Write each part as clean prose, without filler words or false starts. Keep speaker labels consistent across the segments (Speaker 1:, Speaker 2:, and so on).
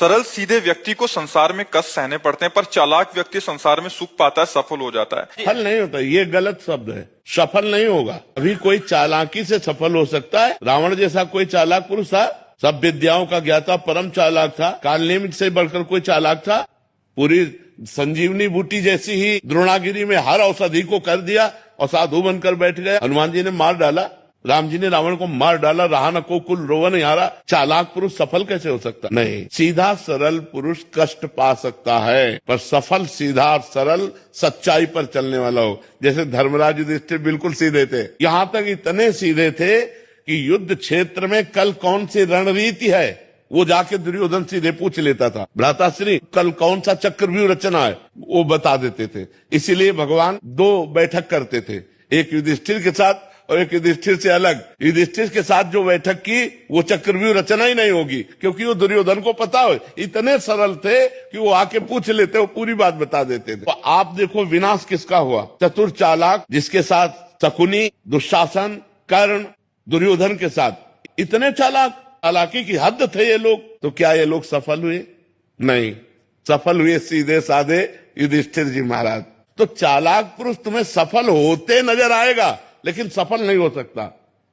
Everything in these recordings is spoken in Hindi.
Speaker 1: सरल सीधे व्यक्ति को संसार में कष्ट सहने पड़ते हैं, पर चालाक व्यक्ति संसार में सुख पाता है, सफल हो जाता है।
Speaker 2: सफल नहीं होता, ये गलत शब्द है। सफल नहीं होगा। अभी कोई चालाकी से सफल हो सकता है। रावण जैसा कोई चालाक पुरुष था, सब विद्याओं का ज्ञाता, परम चालाक था। कालनेमित से बढ़कर कोई चालाक था? पूरी संजीवनी बूटी जैसी ही द्रोणागिरी में हर औषधि को कर दिया और साधु बनकर बैठ गया। हनुमान जी ने मार डाला, राम जी ने रावण को मार डाला, रहा न को कुल रोवन यारा। चालाक पुरुष सफल कैसे हो सकता? नहीं, सीधा सरल पुरुष कष्ट पा सकता है, पर सफल सीधा सरल सच्चाई पर चलने वाला हो। जैसे धर्मराज युधिष्ठिर बिल्कुल सीधे थे, यहाँ तक इतने सीधे थे कि युद्ध क्षेत्र में कल कौन सी रणनीति है वो जाके दुर्योधन सीधे पूछ लेता था। भ्राताश्री कल कौन सा चक्रव्यूह रचना है वो बता देते थे। इसीलिए भगवान दो बैठक करते थे, एक युधिष्ठिर के साथ और एक युधिष्ठिर से अलग। युधिष्ठिर के साथ जो बैठक की वो चक्रव्यूह रचना ही नहीं होगी, क्योंकि वो दुर्योधन को पता हो। इतने सरल थे कि वो आके पूछ लेते, वो पूरी बात बता देते थे। तो आप देखो विनाश किसका हुआ? चतुर चालाक, जिसके साथ शकुनी, दुशासन, कर्ण, दुर्योधन के साथ इतने चालाकी की हद थे ये लोग। तो क्या ये लोग सफल हुए? नहीं, सफल हुए सीधे साधे युधिष्ठिर जी महाराज। तो चालाक पुरुष तुम्हें सफल होते नजर आएगा, लेकिन सफल नहीं हो सकता।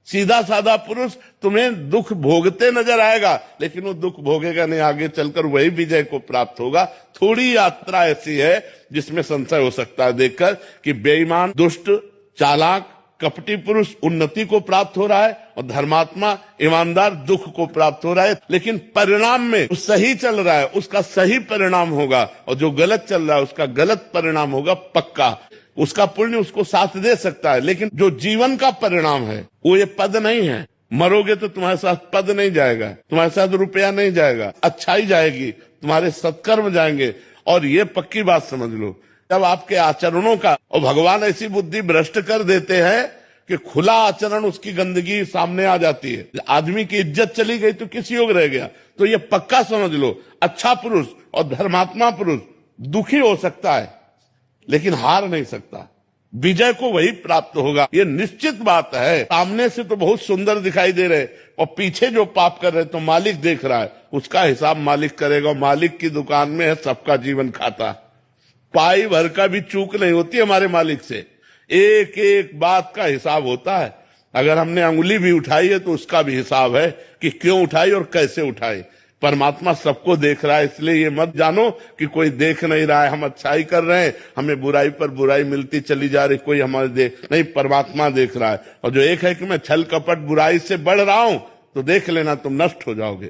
Speaker 2: सीधा साधा पुरुष तुम्हें दुख भोगते नजर आएगा, लेकिन वो दुख भोगेगा नहीं, आगे चलकर वही विजय को प्राप्त होगा। थोड़ी यात्रा ऐसी है जिसमें संशय हो सकता है देखकर कि बेईमान, दुष्ट, चालाक, कपटी पुरुष उन्नति को प्राप्त हो रहा है और धर्मात्मा, ईमानदार दुख को प्राप्त हो रहा है। लेकिन परिणाम में सही चल रहा है, उसका सही परिणाम होगा, और जो गलत चल रहा है उसका गलत परिणाम होगा पक्का। उसका पुण्य उसको साथ दे सकता है, लेकिन जो जीवन का परिणाम है वो ये पद नहीं है। मरोगे तो तुम्हारे साथ पद नहीं जाएगा, तुम्हारे साथ रुपया नहीं जाएगा, अच्छाई जाएगी, तुम्हारे सत्कर्म जाएंगे। और ये पक्की बात समझ लो, जब आपके आचरणों का, और भगवान ऐसी बुद्धि भ्रष्ट कर देते हैं कि खुला आचरण उसकी गंदगी सामने आ जाती है। आदमी की इज्जत चली गई तो किस योग रह गया? तो ये पक्का समझ लो, अच्छा पुरुष और धर्मात्मा पुरुष दुखी हो सकता है लेकिन हार नहीं सकता। विजय को वही प्राप्त होगा, ये निश्चित बात है। सामने से तो बहुत सुंदर दिखाई दे रहे और पीछे जो पाप कर रहे तो मालिक देख रहा है, उसका हिसाब मालिक करेगा। मालिक की दुकान में है सबका जीवन खाता, पाई भर का भी चूक नहीं होती हमारे मालिक से। एक एक बात का हिसाब होता है। अगर हमने अंगुली भी उठाई है तो उसका भी हिसाब है कि क्यों उठाई और कैसे उठाई। परमात्मा सबको देख रहा है, इसलिए ये मत जानो कि कोई देख नहीं रहा है, हम अच्छाई कर रहे हैं, हमें बुराई पर बुराई मिलती चली जा रही, कोई हमारे देख नहीं। परमात्मा देख रहा है। और जो एक है कि मैं छल कपट बुराई से बढ़ रहा हूं, तो देख लेना तुम नष्ट हो जाओगे।